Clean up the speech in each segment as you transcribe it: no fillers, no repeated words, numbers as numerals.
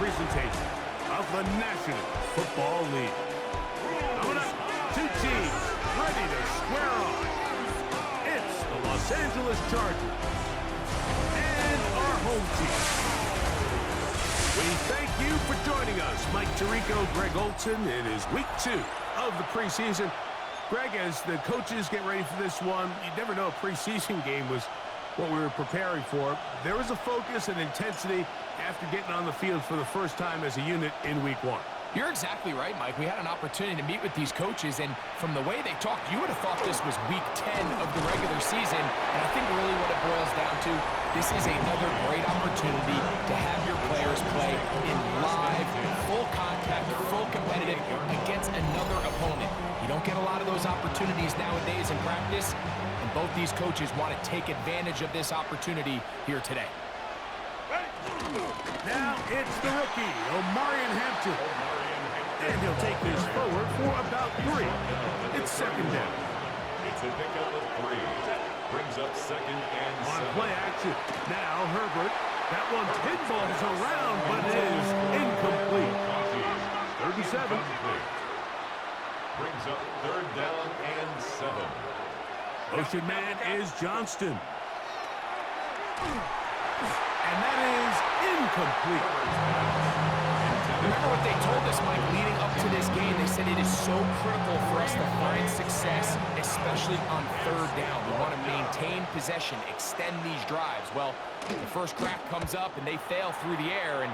presentation of the National Football League. Coming up, two teams ready to square off. It's the Los Angeles Chargers and our home team. We thank you for joining us. Mike Tirico, Greg Olson. It is week 2 of the preseason. Greg, as the coaches get ready for this one, you never know a preseason game was what we were preparing for. There was a focus and intensity after getting on the field for the first time as a unit in week 1. You're exactly right, Mike. We had an opportunity to meet with these coaches, and from the way they talked, you would have thought this was week 10 of the regular season. And I think really what it boils down to, this is another great opportunity to have your players play in live, full contact, full competitive against another opponent. You don't get a lot of those opportunities nowadays in practice, and both these coaches want to take advantage of this opportunity here today. Now it's the rookie, Omarion Hampton. And he'll take this forward for about 3. It's second down. It's a pickup of 3. Brings up second and On 7. play action. Now Herbert. That one pinballs around, but it is incomplete. 3rd and 7. Brings up 3rd down and 7. Motion man is Johnston. And that is incomplete. Remember what they told us, Mike, leading up to this game. They said it is so critical for us to find success, especially on 3rd down. We want to maintain possession, extend these drives. Well, the first crack comes up and they fail through the air, and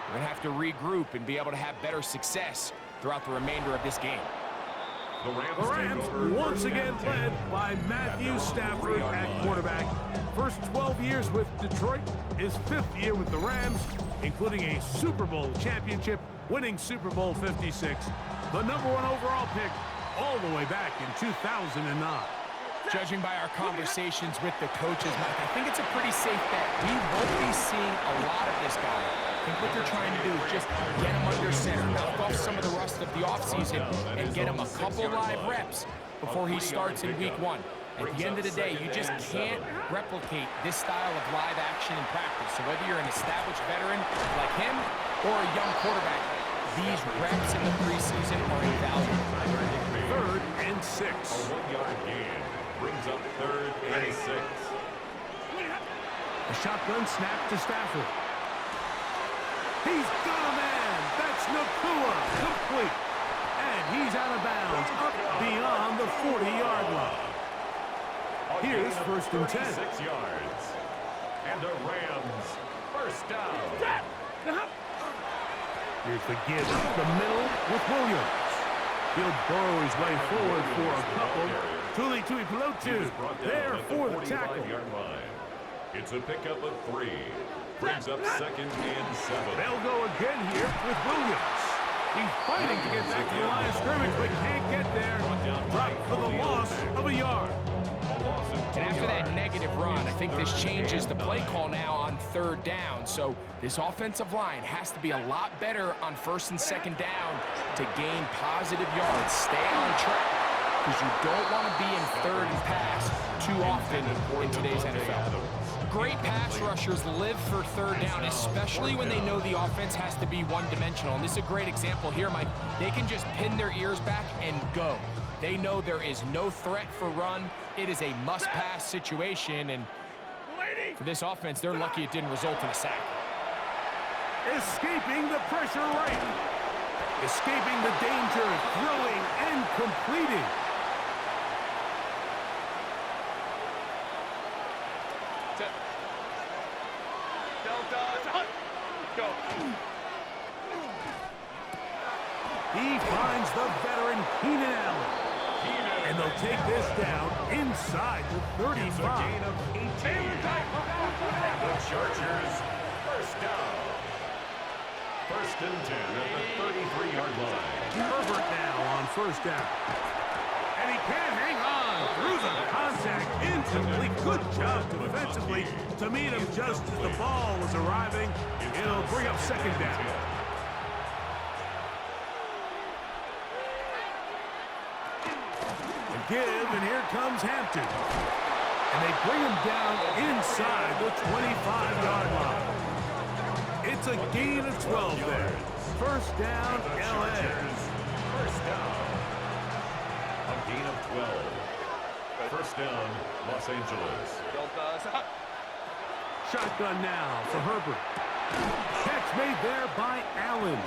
we're going to have to regroup and be able to have better success throughout the remainder of this game. The Rams once again led by Matthew Stafford at quarterback. First 12 years with Detroit, his 5th year with the Rams, including a Super Bowl championship, winning Super Bowl 56, the #1 overall pick all the way back in 2009. Judging by our conversations with the coaches, Mike, I think it's a pretty safe bet. We won't be seeing a lot of this guy. I think what they're trying to do is just get him under center, knock off some of the rust of the offseason, and get him a couple live reps before he starts in week 1. At the end of the day, you just can't replicate this style of live action in practice. So whether you're an established veteran like him or a young quarterback, these reps in the preseason are invaluable. 3rd and 6. A 1-yard gain. Brings up 3rd and 6. A shotgun snap to Stafford. He's got a man. That's Nakua. Complete. And he's out of bounds up beyond the 40-yard line. Here's 1st and 10. 36 yards. And the Rams first down. Here's the give up the middle with Williams. He'll burrow his way forward for a couple. Tuli Tuipulotu there for the tackle. It's a pickup of 3. Brings up 2nd and 7. They'll go again here with Williams. He's fighting to get back to the line of scrimmage, but can't get there. Dropped for the loss of a yard. And after that negative run, I think this changes the play call now on 3rd down. So this offensive line has to be a lot better on 1st and 2nd down to gain positive yards. Stay on track, because you don't want to be in 3rd and pass too often in today's NFL. Great pass rushers live for 3rd down, especially when they know the offense has to be one-dimensional. And this is a great example here, Mike. They can just pin their ears back and go. They know there is no threat for run. It is a must-pass situation, and for this offense, they're lucky it didn't result in a sack. Escaping the pressure right. Escaping the danger, throwing and completing. He finds the veteran Keenan Allen. And they'll take this down inside the 35. It's a gain of 18. The Chargers first down. 1st and 10 at the 33-yard line. Herbert now on 1st down. And he can't hang on through the contact. Incomplete. Good job defensively to meet him just as the ball was arriving. It'll bring up 2nd down. Give, and here comes Hampton. And they bring him down inside the 25-yard line. It's a gain of 12 there. First down, LA. First down. A gain of 12. First down, Los Angeles. Shotgun now for Herbert. Catch made there by Allen.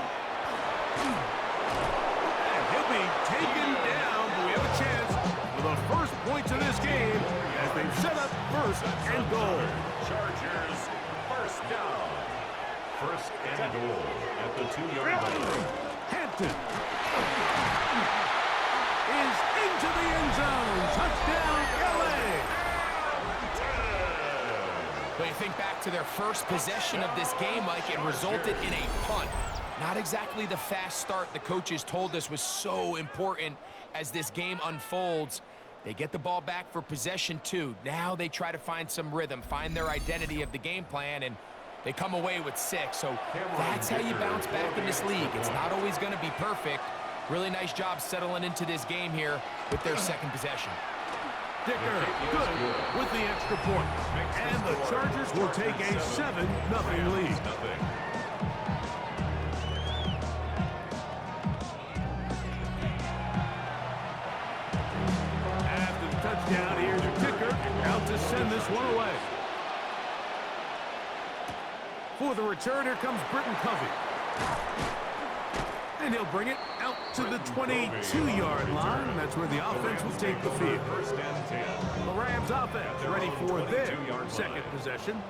And he'll be taken down, but we have a chance for the first points of this game as they set up first and goal. Chargers, first down. First and goal at the 2-yard line. Hampton is into the end zone. Touchdown, LA. When you think back to their first possession of this game, Mike, it resulted in a punt. Not exactly the fast start the coaches told us was so important as this game unfolds. They get the ball back for possession 2. Now they try to find some rhythm, find their identity of the game plan, and they come away with 6. So that's how you bounce back in this league. It's not always going to be perfect. Really nice job settling into this game here with their second possession. Dicker, good with the extra point. And the Chargers will take a 7-0 lead. After the touchdown, here's a kicker out to send this one away. For the return, here comes Britton Covey. And he'll bring it out to the 22-yard line. That's where the offense will take the field. The Rams offense ready for their second possession.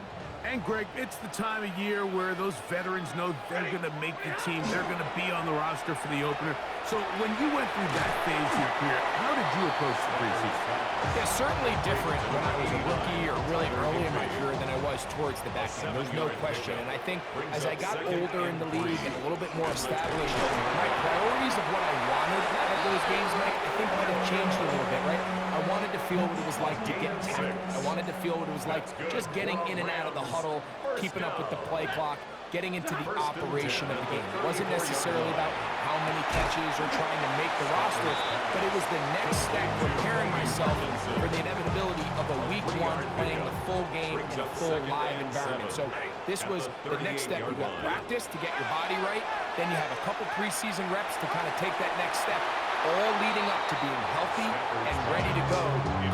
And, Greg, it's the time of year where those veterans know they're going to make the team. They're going to be on the roster for the opener. So when you went through that phase of your career, how did you approach the preseason? Yeah, certainly different when I was a rookie or really early in my career than I was towards the back end. There's no question. And I think as I got older in the league and a little bit more established, my priorities of what I wanted out of those games, Mike, I think might have changed a little bit, right? I wanted to feel what it was like to get tackled. I wanted to feel what it was like just getting in and out of the huddle, keeping up with the play clock, getting into the operation of the game. It wasn't necessarily about how many catches or trying to make the roster, but it was the next step, preparing myself for the inevitability of a week 1 playing the full game in a full live environment. So this was the next step. You got practice to get your body right, then you have a couple preseason reps to kind of take that next step, all leading up to being healthy and ready to go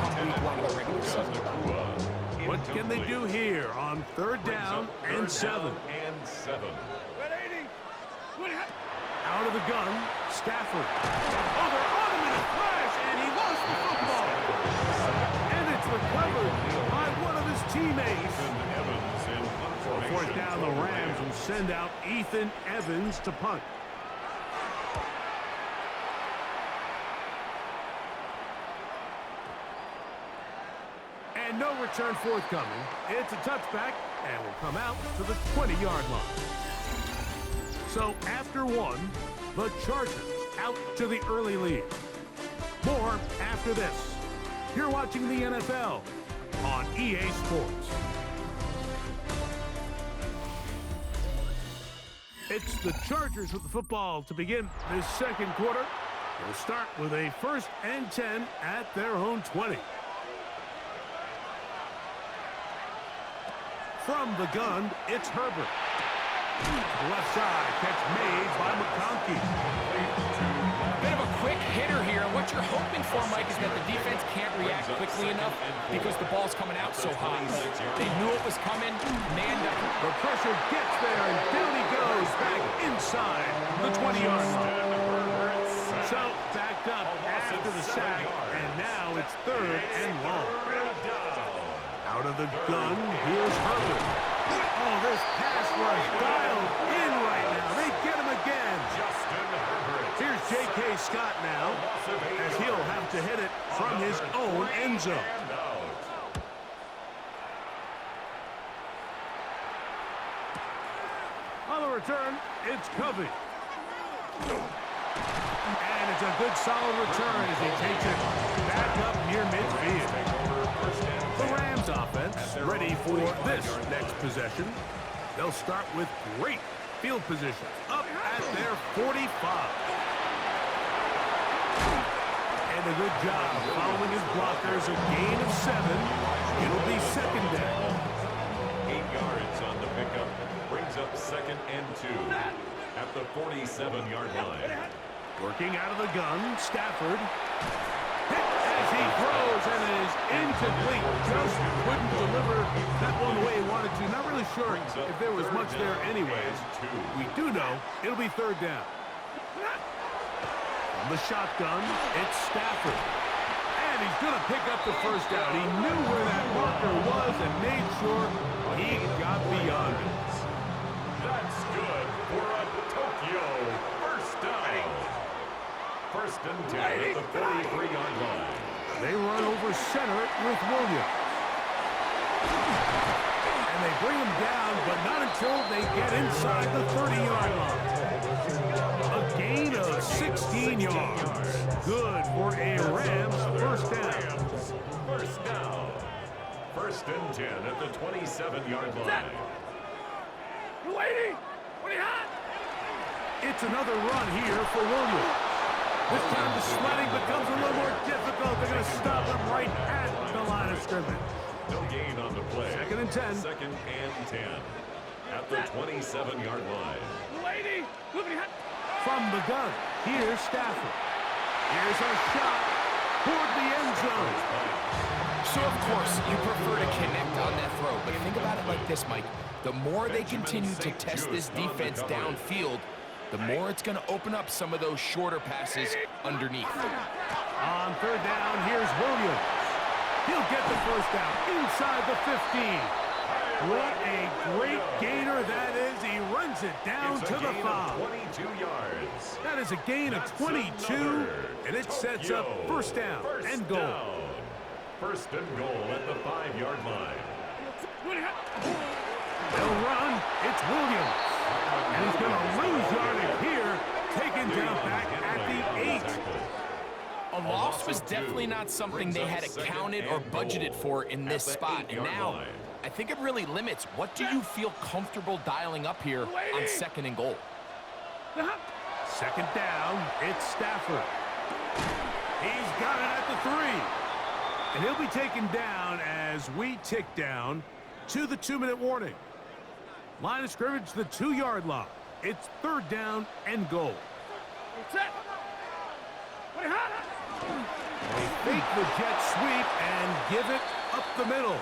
come week 1 of the regular season. What can they do here on 3rd down and 7? Out of the gun, Stafford. Oh, they're on him in a flash, and he lost the football. And it's recovered by one of his teammates. For 4th down, the Rams will send out Ethan Evans to punt. And no return forthcoming. It's a touchback, and will come out to the 20-yard line. So after 1, the Chargers out to the early lead. More after this. You're watching the NFL on EA Sports. It's the Chargers with the football to begin this second quarter. They'll start with a 1st and 10 at their own 20. From the gun, it's Herbert. Left side, catch made by McConkey. Bit of a quick hitter here. What you're hoping for, Mike, is that the defense can't react quickly enough because the ball's coming out so high. They knew it was coming, manned up. The pressure gets there, and down he goes back inside the 20-yard line. So backed up after the sack, and now it's 3rd and long. Out of the gun, here's Herbert. Oh, this pass rush dialed in right now. They get him again. Here's J.K. Scott now, as he'll have to hit it from his own end zone. On the return, it's Covey. And it's a good solid return as he takes it back up near midfield. The Rams offense ready for this next possession. They'll start with great field position up at their 45. And a good job following his blockers. A gain of 7. It'll be 2nd down. 8 yards on the pickup. Brings up 2nd and 2 at the 47-yard line. Working out of the gun, Stafford. Hit as he throws, and it is incomplete. Just couldn't deliver that one the way he wanted to. Not really sure if there was much there anyways. We do know it'll be 3rd down. From the shotgun, it's Stafford. And he's going to pick up the 1st down. He knew where that marker was and made sure he got beyond it. That's good for a Tokyo 1st down. 1st and 10 at the 43-yard line. They run over center with Williams. And they bring him down, but not until they get inside the 30-yard line. A gain of 16 yards. Good for a Rams 1st down. 1st down. 1st and 10 at the 27-yard line. It's another run here for Williams. This time the sledding becomes a little more difficult. They're going to stop him right at the line of scrimmage. No gain on the play. 2nd and 10. 2nd and 10 at the 27-yard line. From the gun, here's Stafford. Here's a shot toward the end zone. So, of course, you prefer to connect on that throw, but think about it like this, Mike. The more they continue to test this defense downfield, the more it's going to open up some of those shorter passes underneath. On 3rd down, here's Williams. He'll get the 1st down inside the 15. What a great gainer that is. He runs it down to the 5. 22 yards. That is a gain of 22, and it sets up 1st down and goal. 1st and goal at the 5-yard line. They'll run. It's Williams. And he's going to lose yardage here. Taken down back at the 8. A loss was definitely not something they had accounted or budgeted for in this spot. And now, I think it really limits. What do you feel comfortable dialing up here on 2nd and goal? 2nd down, it's Stafford. He's got it at the 3. And he'll be taken down as we tick down to the 2-minute warning. Line of scrimmage, the 2-yard line. It's 3rd down and goal. They fake the jet sweep and give it up the middle.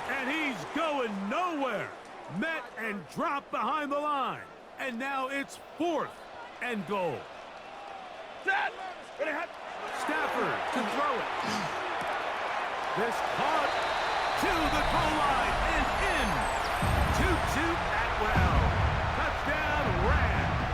And he's going nowhere. Met and dropped behind the line. And now it's 4th and goal. Stafford to throw it. This caught to the goal line and in. 2-2 Atwell. Touchdown Rams.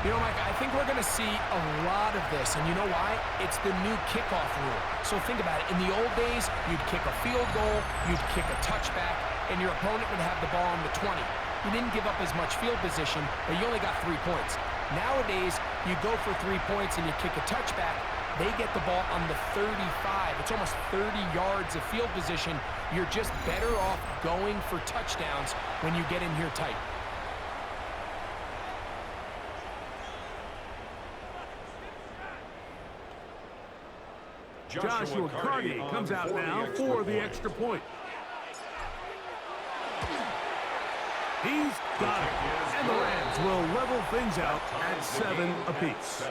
You know, Mike, I think we're going to see a lot of this, and you know why? It's the new kickoff rule. So think about it. In the old days, you'd kick a field goal, you'd kick a touchback, and your opponent would have the ball on the 20. You didn't give up as much field position, but you only got 3 points. Nowadays, you go for 3 points and you kick a touchback. They get the ball on the 35. It's almost 30 yards of field position. You're just better off going for touchdowns when you get in here tight. Joshua Carty comes out now for the extra point. He's got it. And the Rams will level things out at 7 apiece.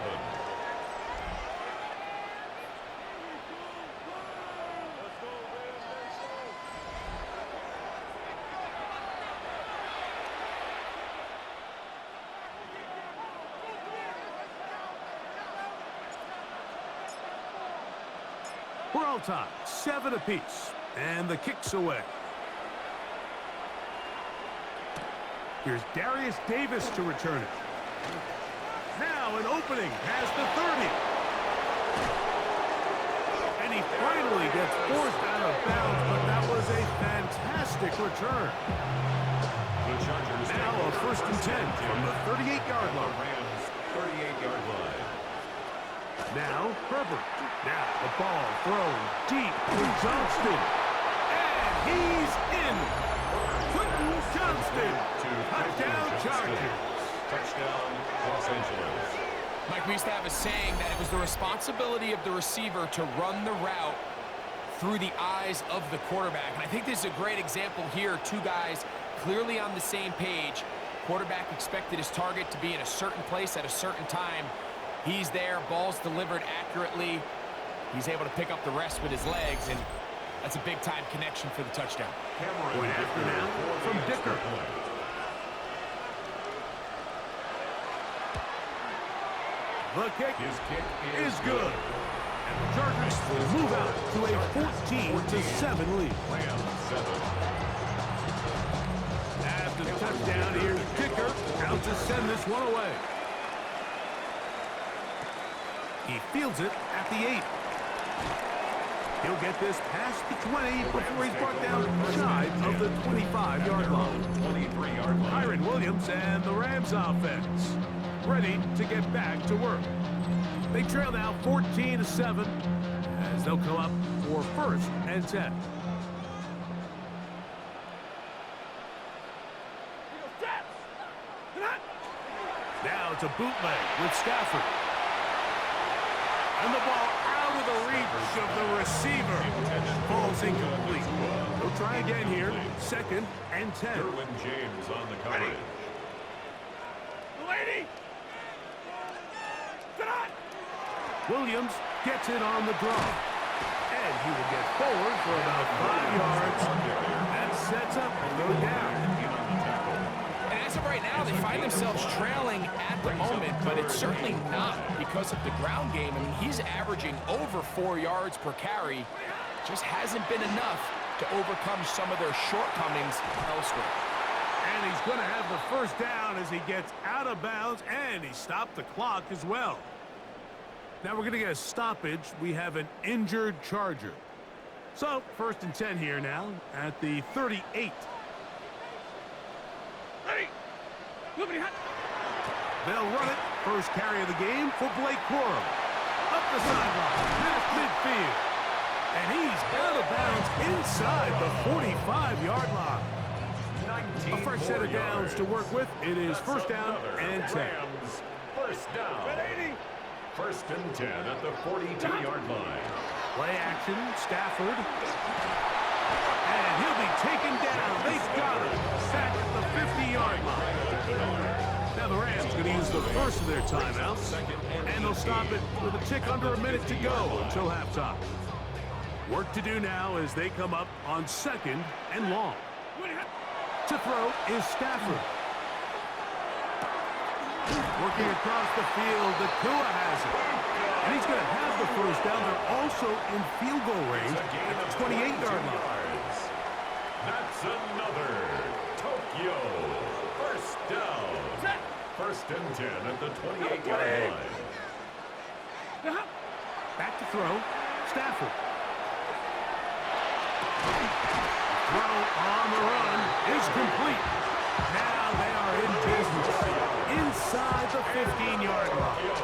We're all tied, 7 apiece, and the kick's away. Here's Darius Davis to return it. Now an opening past the 30. And he finally gets forced out of bounds, but that was a fantastic return. Now a 1st and 10 from the 38-yard line. Rams 38-yard line. Now Herbert. Now the ball thrown deep to Johnston. And he's in. Quentin Johnston. Touchdown Chargers. Touchdown Los Angeles. Mike, we used to have a saying that it was the responsibility of the receiver to run the route through the eyes of the quarterback. And I think this is a great example here. 2 guys clearly on the same page. Quarterback expected his target to be in a certain place at a certain time. He's there, ball's delivered accurately. He's able to pick up the rest with his legs, and that's a big-time connection for the touchdown. Point after now from Dicker. The kick is good. And the Chargers will move out to a 14-7 lead. After the touchdown, here's Dicker out to send this one away. He fields it at the 8. He'll get this past the 20 before he's brought down shy of the 25-yard line. 23-yard line. Kyron Williams and the Rams offense ready to get back to work. They trail now 14-7 as they'll come up for 1st and 10. Now it's a bootleg with Stafford. And the ball out of the reach of the receiver. Falls incomplete. They'll try again here. 2nd and 10. Derwin James on the coverage. Williams gets it on the draw. And he will get forward for about 5 yards. That sets up a third down. And as of right now, they find themselves trailing at the moment, but it's certainly not because of the ground game. I mean, he's averaging over 4 yards per carry. Just hasn't been enough to overcome some of their shortcomings elsewhere. And he's going to have the first down as he gets out of bounds, and he stopped the clock as well. Now we're going to get a stoppage. We have an injured Charger. So, 1st and 10 here now at the 38. They'll run it. First carry of the game for Blake Corum. Up the sideline, past midfield. And he's out of bounds inside the 45-yard line. A fresh set of downs to work with. It is 1st down and 10. First down. 1st and 10 at the 42-yard line. Play action, Stafford. And he'll be taken down. They've got him. Sacked at the 50-yard line. Now the Rams going to use the first of their timeouts. And they'll stop it with a tick under a minute to go until halftime. Work to do now as they come up on 2nd and long. To throw is Stafford. Working across the field, the Tua has it. And he's going to have the first down. They're also in field goal range at the 28-yard line. That's another Tokyo. First down. 1st and 10 at the 28-yard line. Back to throw. Stafford. Throw on the run is complete. Now they are in business. Inside the 15-yard line.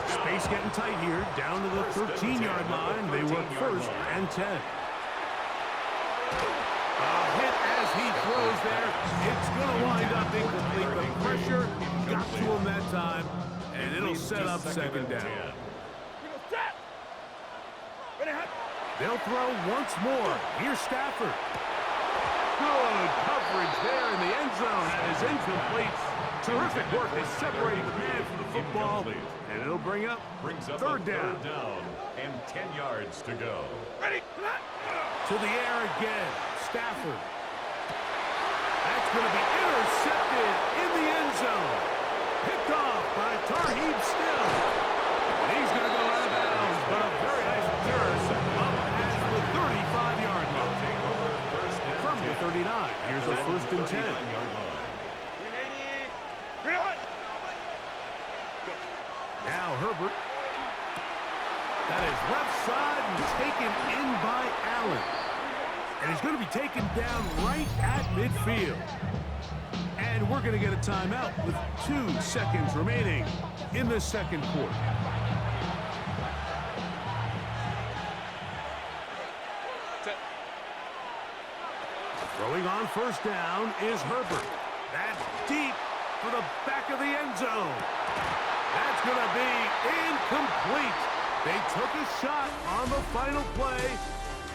Space getting tight here. Down to the 13-yard line. They work 1st and 10. A hit as he throws there. It's going to wind up incomplete. The pressure got to him that time. And it'll set up 2nd down. They'll throw once more. Here's Stafford. Good coverage there in the end zone. That is incomplete. Terrific work is separating the man from the football. And it'll bring up third down. And 10 yards to go. To the air again. Stafford. That's going to be intercepted in the end zone. Picked off by Tarheeb Still. And he's going to go out of bounds, but a very nice return up at the 35-yard line. From the 39, here's a 1st and 10. Now Herbert. That is left side and taken in by Allen. And he's going to be taken down right at midfield. And we're going to get a timeout with 2 seconds remaining in the 2nd quarter. Throwing on 1st down is Herbert. That's deep for the back of the end zone. That's going to be incomplete. They took a shot on the final play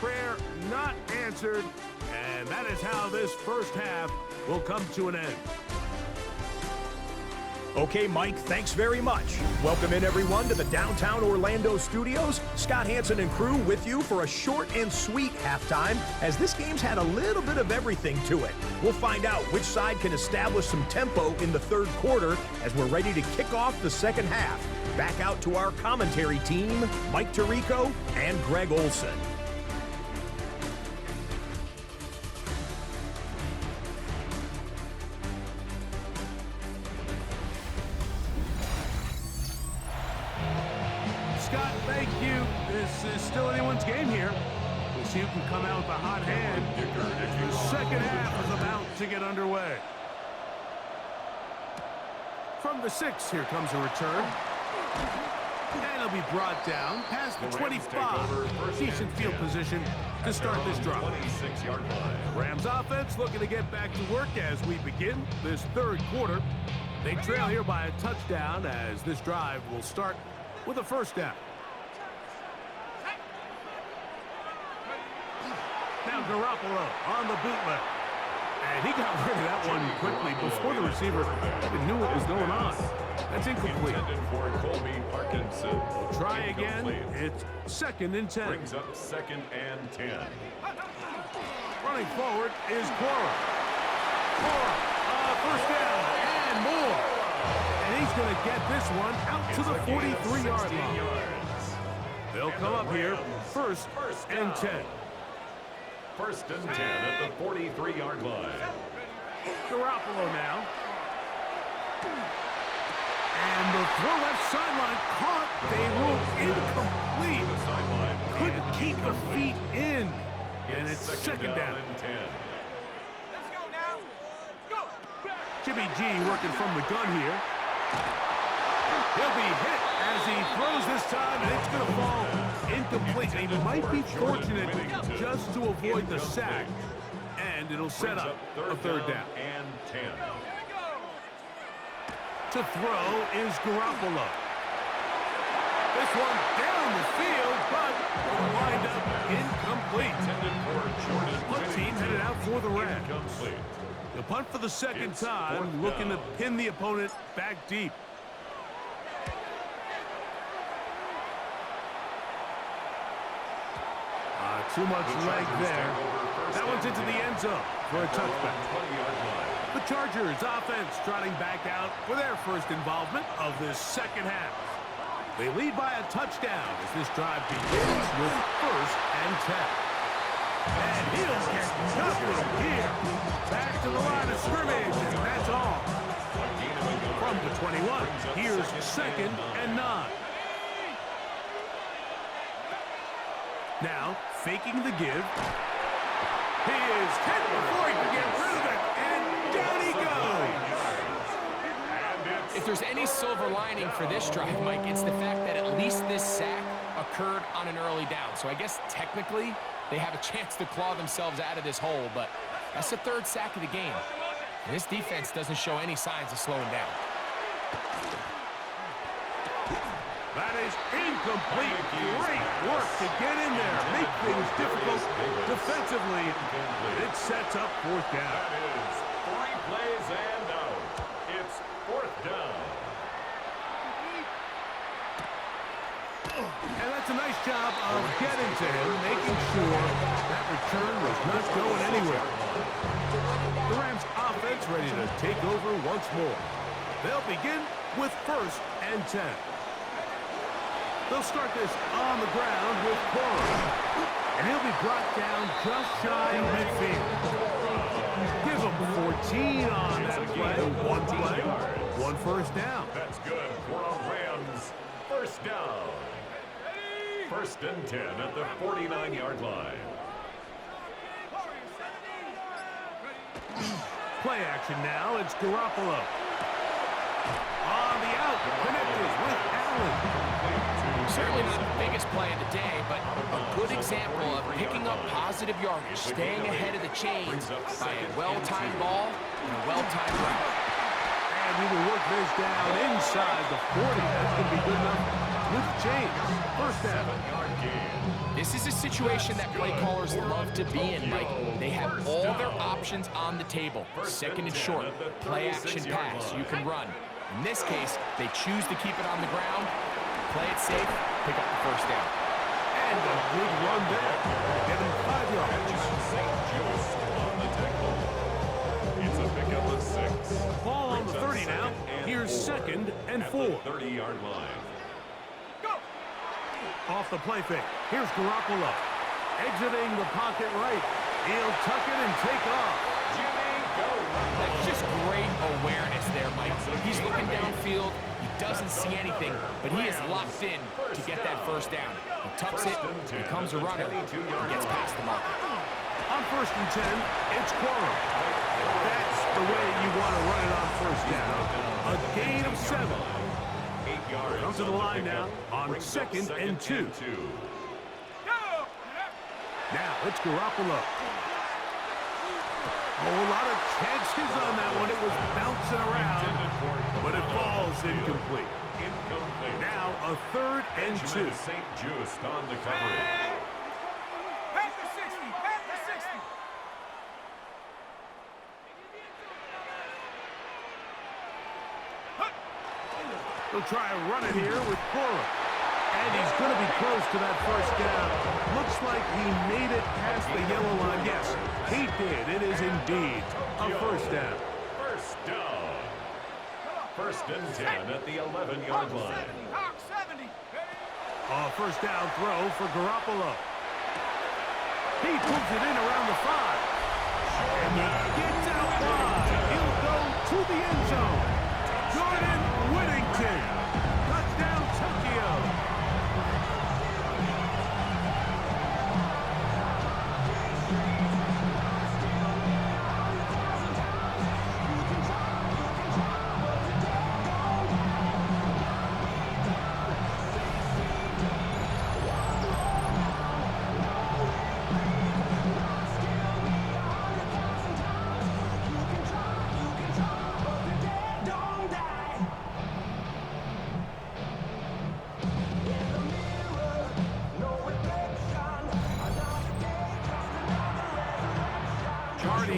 prayer not answered, and that is how this first half will come to an end. Okay, Mike, thanks very much. Welcome in, everyone, to the downtown Orlando studios. Scott Hansen and crew with you for a short and sweet halftime, as this game's had a little bit of everything to it. We'll find out which side can establish some tempo in the third quarter as we're ready to kick off the second half. Back out to our commentary team, Mike Tirico and Greg Olson. Scott, thank you. This is still anyone's game here. We'll see who can come out with a hot hand. The second half is about to get underway. From the 6, here comes a return. And it'll be brought down past the 25. Decent field position to start this drive. Rams offense looking to get back to work as we begin this third quarter. They trail here by a touchdown as this drive will start with a first down. Now Garoppolo on the bootleg. And he got rid of that one quickly before the receiver even knew what was going on. That's incomplete. We'll try again. It's 2nd and 10. Brings up 2nd and 10. Running forward is Cora. First down and more. And he's going to get this one out to the 43-yard line. They'll come up here, 1st and 10. 1st and 10 at the 43-yard line. Garoppolo now. And the throw left sideline caught. They ruled incomplete. Couldn't keep the feet in. And it's 2nd down. Let's go now. Go. Jimmy G working from the gun here. He'll be hit as he throws this time, and it's going to fall incomplete. He might be fortunate just to avoid the sack, and it'll set up a 3rd down. And 10. To throw is Garoppolo. This one down the field, but will wind up incomplete. Punt team headed out for the Rams. The punt for the 2nd time, looking to pin the opponent back deep. Too much leg there. That one's into the end zone for a touchback. The Chargers offense trotting back out for their first involvement of this second half. They lead by a touchdown as this drive begins with 1st and 10. And he'll get nothing here. Back to the line of scrimmage, and that's all. From the 21, here's 2nd and 9. Now, faking the give. He is hit before he can get rid of it, and down he goes. If there's any silver lining for this drive, Mike, it's the fact that at least this sack occurred on an early down. So I guess technically they have a chance to claw themselves out of this hole, but that's the 3rd sack of the game. And this defense doesn't show any signs of slowing down. That is incomplete. Great work to get in there. Make things difficult defensively. It sets up 4th down. That is 3 plays and out. It's 4th down. And that's a nice job of getting to him, making sure that return was not going anywhere. The Rams offense ready to take over once more. They'll begin with 1st and 10. They'll start this on the ground with Cora. And he'll be brought down just shy of midfield. Give him 14 on that play. 1 play, 1 first down. That's good for a Rams 1st down. 1st and 10 at the 49-yard line. Play action now. It's Garoppolo. On the out, connected with Allen. Certainly not the biggest play of the day, but a good example of picking up positive yardage, staying ahead of the chains by a well-timed ball and a well-timed route. And we will work this down inside the 40. That's going to be good enough with James. First down. This is a situation that play callers love to be in, Mike. They have all their options on the table. Second and short, play action pass, you can run. In this case, they choose to keep it on the ground, play it safe, pick up the first down. And a good run there. Get him 5 yards. It's a pickup of 6. Ball on the 30 now. Here's second and 4. 30-yard line. Off the play fake. Here's Garoppolo. Exiting the pocket right. He'll tuck it and take off. That's just great awareness there, Mike. He's looking downfield. He doesn't see anything, but he is locked in to get that first down. He tucks it, becomes a runner, and gets past the mark. On first and 10, it's Quorum. That's the way you want to run it on first down. A gain of 7. 8 yards. Comes to the line now on second and 2. Now it's Garoppolo. A whole lot of chances on that one. It was bouncing around, but it falls incomplete. Now a third and 2. St. Just on the coverage. Back to 60. Back to 60. He'll try to run it here with Quorum. And he's going to be close to that first down. Looks like he made it past the yellow line. Yes, he did. It is indeed a first down. First down. First and 10 at the 11-yard line. Hawk 70. A first down throw for Garoppolo. He pulls it in around the 5. And he gets out wide. He'll go to the end zone. Jordan Whittington. Touchdown, Tokyo.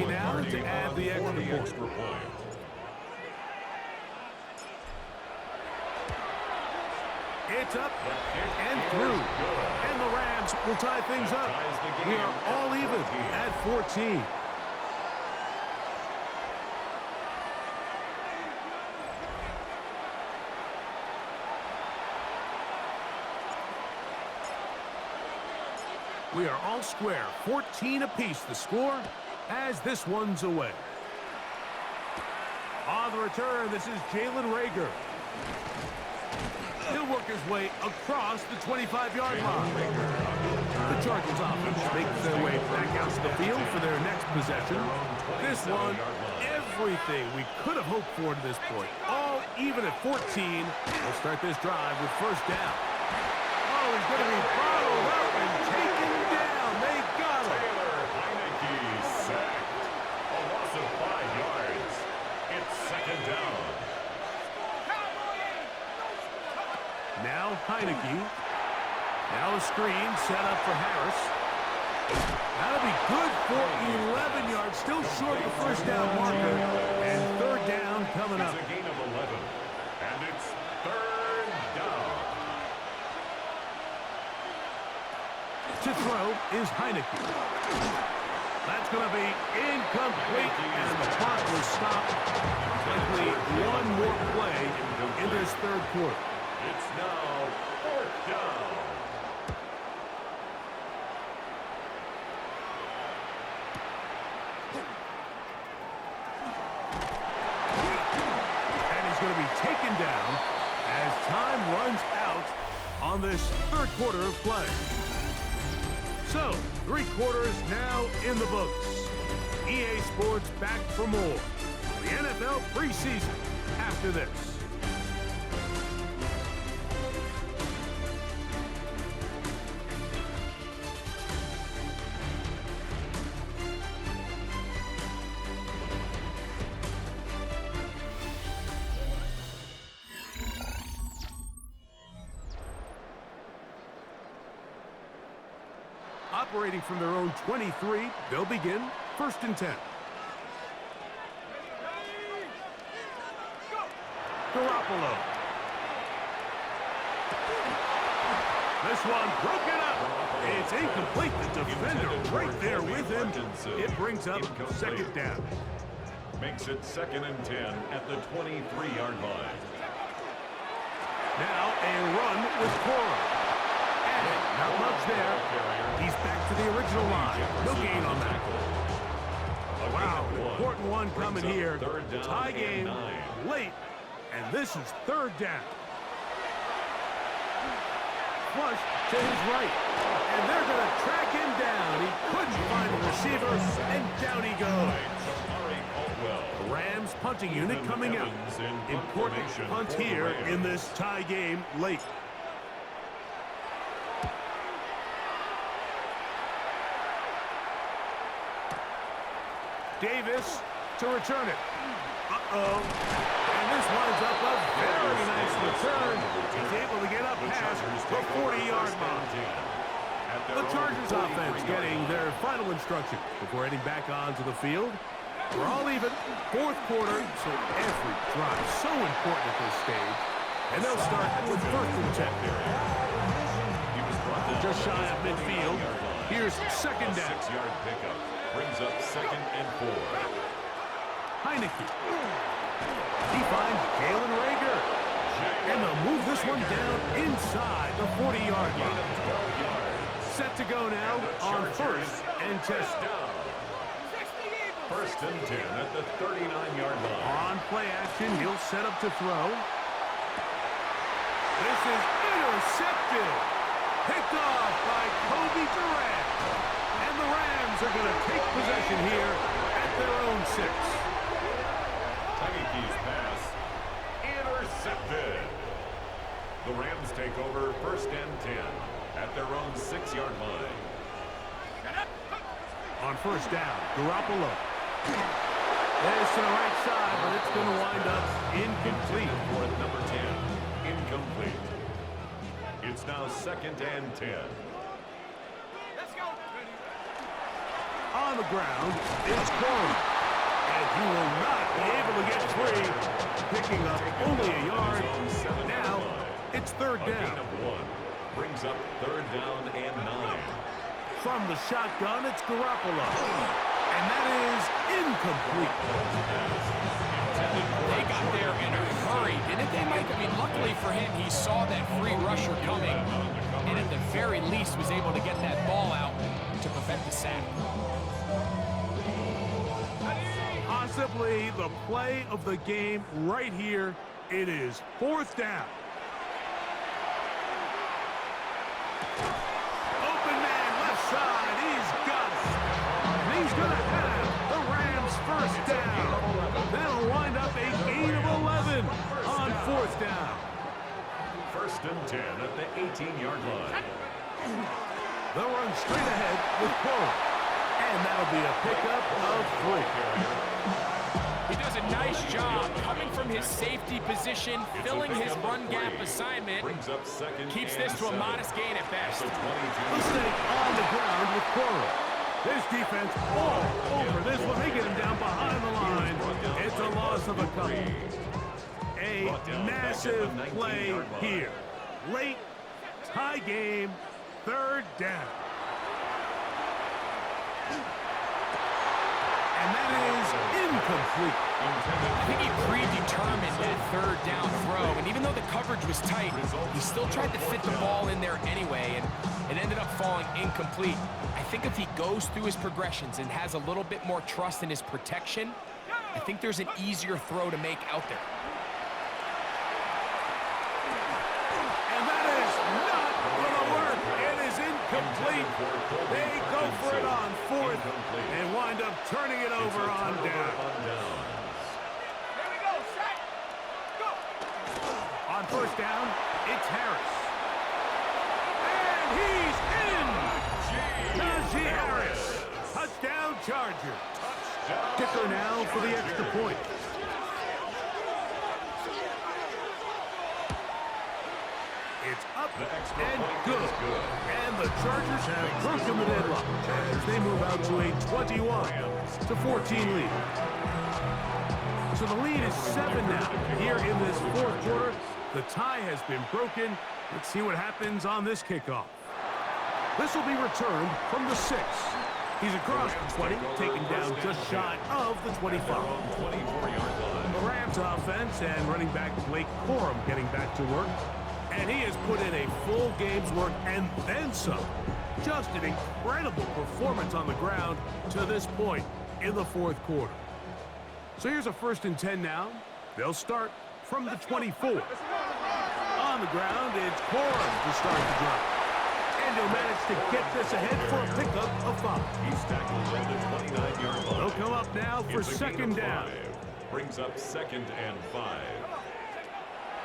Now to add the extra point. It's up and through. And the Rams will tie things up. We are all even at 14. We are all square. 14 apiece the score as this one's away. On the return, this is Jalen Reagor. He'll work his way across the 25-yard line. The Chargers offense makes their way back out to the field for their next possession. This one, everything we could have hoped for to this point. All even at 14. We'll start this drive with first down. Oh, he's going to be bottled up and taken down. They got him. Sacked. A loss of 5 yards. It's second down. Now Heineke. Now a screen set up for Harris. That'll be good for 11 yards. Still short of the first down marker. And third down coming up. It's a gain of 11. And it's third down. To throw is Heineke. That's going to be incomplete, and the clock will stop. Likely one more play in this third quarter. It's now fourth down. And he's going to be taken down as time runs out on this third quarter of play. So, 3 quarters now in the books. EA Sports back for more. The NFL preseason after this. Operating from their own 23, they'll begin 1st and 10. Garoppolo. This one broken up. It's incomplete. The defender right there with him. It brings up 2nd down. Makes it 2nd and 10 at the 23-yard line. Now a run with Cora. And not much there. He's back to the original line. No gain on that. Wow, important one coming here. Tie game late, and this is 3rd down. Flush to his right, and they're going to track him down. He couldn't find the receiver, and down he goes. The Rams punting unit coming out. Important punt here in this tie game late. Davis to return it. Uh-oh. And this winds up a very nice return. He's able to get up past the 40-yard line. The Chargers offense getting their final instruction before heading back onto the field. We're all even. 4th quarter, so every drive so important at this stage. And they'll start with 1st and 10. Just shy of midfield. Here's 2nd down. 6-yard pickup brings up 2nd and 4. Heineke. He finds Jalen Reagor. And they'll move this one down inside the 40-yard line. Set to go now on 1st and 10. 1st and 10 at the 39-yard line. On play action, he'll set up to throw. This is intercepted. Picked off by Kobe Durant. And the Rams are going to take possession here at their own 6. Heineke's pass intercepted. The Rams take over 1st and 10 at their own 6-yard line. On 1st down, Garoppolo. There's to the right side, but it's going to wind up incomplete. For number 10, incomplete. It's now 2nd and 10. Let's go. On the ground, it's Cora. And he will not be able to get free. Picking up only a yard. Now, it's 3rd A gain down. of 1 brings up 3rd down and 9. From the shotgun, it's Garoppolo. And that is incomplete. They got there in a hurry, didn't they, Mike? I mean, luckily for him, he saw that free rusher coming, and at the very least was able to get that ball out to prevent the sack. Possibly the play of the game right here. It is 4th down. Open man left side. He's got it. And he's going to have the Rams 1st down. That'll wind up a gain of 11 on 4th down. 1st and 10 at the 18-yard line. They'll run straight ahead with Cora. And that'll be a pickup of 3. He does a nice job coming from his safety position, filling his run gap assignment. Brings up 2nd Keeps and this to a 7 modest gain at best. at the 22. He'll stay on the ground with Cora. This defense all over this one. They get him down behind the line. It's a loss of a couple. A massive play here. Late, tie game, 3rd down. And that is incomplete. I think he predetermined that 3rd down throw, and even though the coverage was tight, he still tried to fit the ball in there anyway, and it ended up falling incomplete. I think if he goes through his progressions and has a little bit more trust in his protection, I think there's an easier throw to make out there. And that is not going to work. It is incomplete. They go for it on 4th and wind up turning it over on down. Here we go, set, go. On 1st down, it's Harris. And he's in! Najee Harris. Touchdown Charger. Kicker now for the extra point. It's up The extra And point good. is good. And the Chargers have broken the deadlock as they move out to a 21-14 lead. So the lead is 7 now. Here in this fourth quarter, the tie has been broken. Let's see what happens on this kickoff. This will be returned from the 6. He's across the 20, taken down just shy of the 25. 24-yard line. The Rams offense and running back Blake Corum getting back to work. And he has put in a full game's work and then some. Just an incredible performance on the ground to this point in the fourth quarter. So here's a 1st and 10 now. They'll start from the 24. On the ground, it's Corum to start the drive. And he'll manage to get this ahead for a pickup of 5. He's tackled at the 29-yard line. They'll come up now for It's a gain of 2nd down. 5. Brings up 2nd and 5.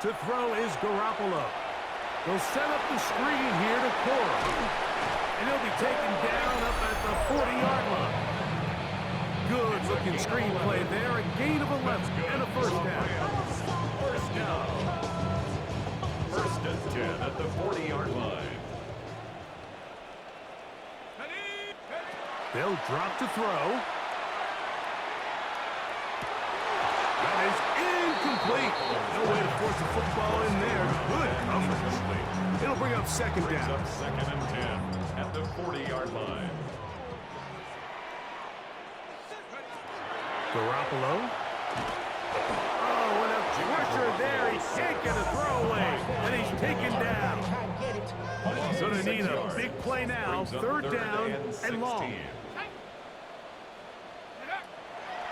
To throw is Garoppolo. They'll set up the screen here to Corum. And he'll be taken down up at the 40-yard line. Good looking screenplay there. A gain of 11 and a 1st down. 1st down. 1st and 10 at the 40-yard line. They'll drop to throw. That is incomplete. No way to force the football in there. Good coverage. It'll bring up 2nd Brings down. up 2nd and 10 at the 40-yard line. Garoppolo. Oh, and a pressure there. He can't get a throw away. And he's taken down. So they need a big play now. 3rd down and long.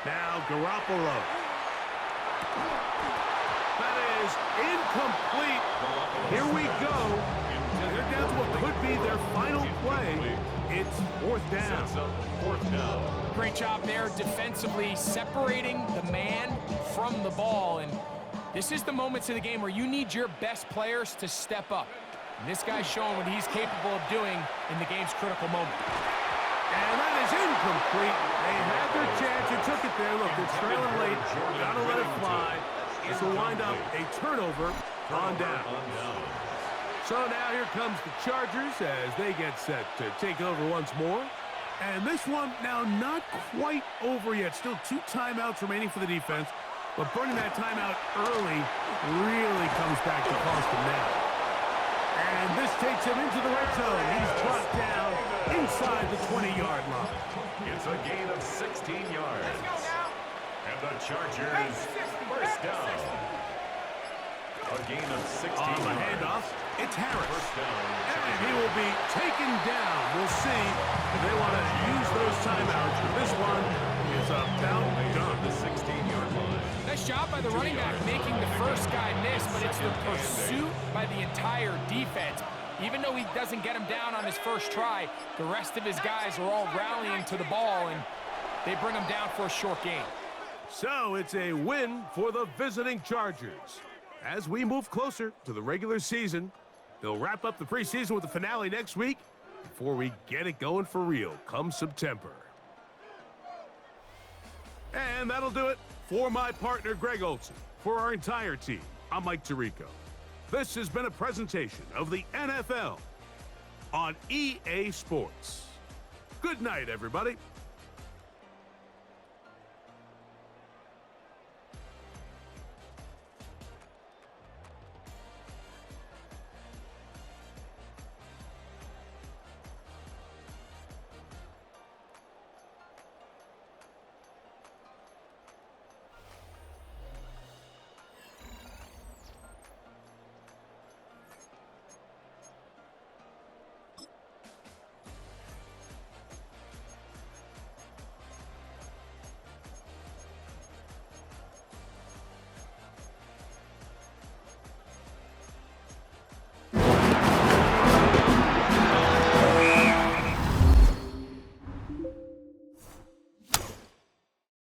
Now Garoppolo. That is incomplete. Here we go. They're down to what could be their final play. It's 4th down. Sets up 4th down. Great job there defensively, separating the man from the ball. And this is the moments in the game where you need your best players to step up. And this guy's showing what he's capable of doing in the game's critical moment. And that is incomplete. They had their chance. They took it there. Look, they're trailing late. Gotta let it fly. This will wind up a turnover on down. So now here comes the Chargers as they get set to take over once more. And this one now not quite over yet. Still 2 timeouts remaining for the defense. But burning that timeout early really comes back to cost them now. And this takes him into the red zone. He's brought down inside the 20-yard line. It's a gain of 16 yards. And the Chargers 1st down. A gain of 16 On the yards. handoff, it's Harris. 1st down. And he will be taken down. We'll see if they want to use those timeouts. This one is about done. The 16-yard line. Nice job by the running back making the first guy miss, but it's the pursuit by the entire defense. Even though he doesn't get him down on his first try, the rest of his guys are all rallying to the ball, and they bring him down for a short gain. So it's a win for the visiting Chargers. As we move closer to the regular season, they'll wrap up the preseason with the finale next week before we get it going for real come September. And that'll do it for my partner, Greg Olson. For our entire team, I'm Mike Tirico. This has been a presentation of the NFL on EA Sports. Good night, everybody.